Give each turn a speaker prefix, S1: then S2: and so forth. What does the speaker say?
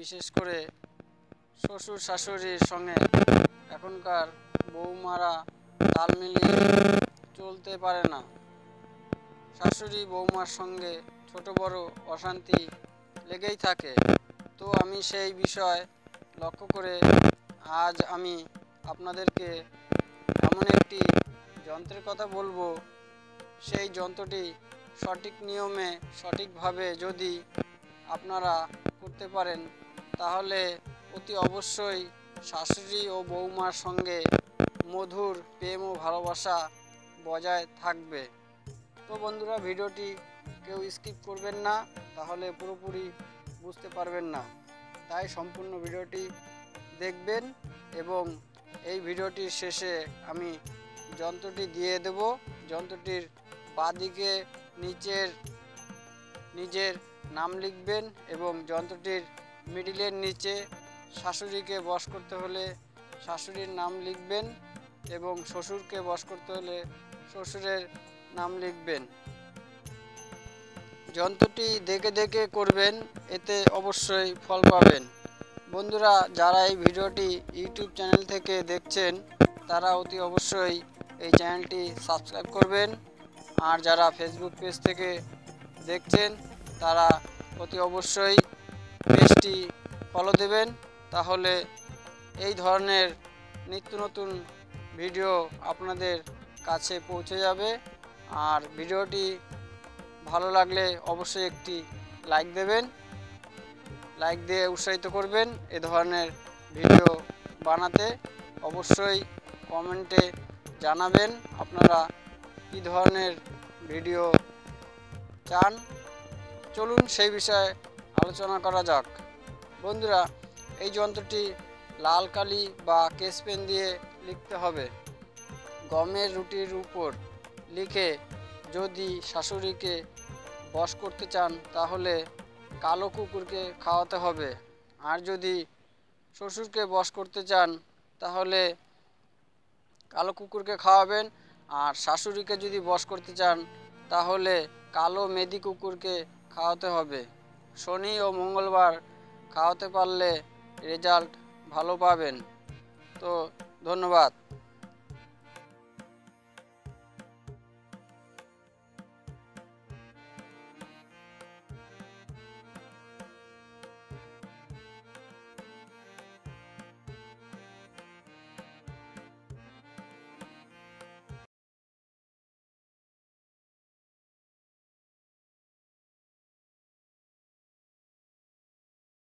S1: বিশেষ করে শ্বশুর শাশুড়ির সঙ্গে এখনকার বৌমারা তাল মিলিয়ে চলতে পারে না। শাশুড়ি বৌমার সঙ্গে ছোট বড় অশান্তি লেগেই থাকে। তো আমি সেই বিষয় লক্ষ্য করে আজ আমি আপনাদেরকে এমন একটি যন্ত্রের কথা বলবো, সেই যন্ত্রটি সঠিক নিয়মে সঠিকভাবে যদি আপনারা করতে পারেন তাহলে অতি অবশ্যই শাশুড়ি ও বৌমার সঙ্গে মধুর প্রেম ও ভালোবাসা বজায় থাকবে। তো বন্ধুরা, ভিডিওটি কেউ স্কিপ করবেন না, তাহলে পুরোপুরি বুঝতে পারবেন না। তাই সম্পূর্ণ ভিডিওটি দেখবেন এবং এই ভিডিওটির শেষে আমি যন্ত্রটি দিয়ে দেব। যন্ত্রটির বাঁদিকে নিজের নাম লিখবেন এবং যন্ত্রটির মিডিলের নিচে শাশুড়িকে বশ করতে হলে শাশুড়ির নাম লিখবেন এবং শ্বশুরকে বশ করতে হলে শ্বশুরের নাম লিখবেন। যন্ত্রটি দেখে দেখে করবেন, এতে অবশ্যই ফল পাবেন। বন্ধুরা, যারা এই ভিডিওটি ইউটিউব চ্যানেল থেকে দেখছেন তারা অতি অবশ্যই এই চ্যানেলটি সাবস্ক্রাইব করবেন, আর যারা ফেসবুক পেজ থেকে দেখছেন তারা অতি অবশ্যই পেজটি ফলো দেবেন। তাহলে এই ধরনের নিত্য নতুন ভিডিও আপনাদের কাছে পৌঁছে যাবে। আর ভিডিওটি ভালো লাগলে অবশ্যই একটি লাইক দেবেন, লাইক দিয়ে উৎসাহিত করবেন এ ধরনের ভিডিও বানাতে। অবশ্যই কমেন্টে জানাবেন আপনারা কী ধরনের ভিডিও চান। চলুন সেই বিষয়ে আলোচনা করা যাক। বন্ধুরা, এই যন্ত্রটি লাল কালি বা কেস পেন দিয়ে লিখতে হবে। গমের রুটির উপর লিখে যদি শাশুড়িকে বশ করতে চান তাহলে কালো কুকুরকে খাওয়াতে হবে, আর যদি শ্বশুরকে বশ করতে চান তাহলে কালো কুকুরকে খাওয়াবেন, আর শাশুড়িকে যদি বশ করতে চান তাহলে কালো মেদি কুকুরকে খাওয়াতে হবে। শনি ও মঙ্গলবার খাওয়াতে পারলে রেজাল্ট ভালো পাবেন। তো ধন্যবাদ।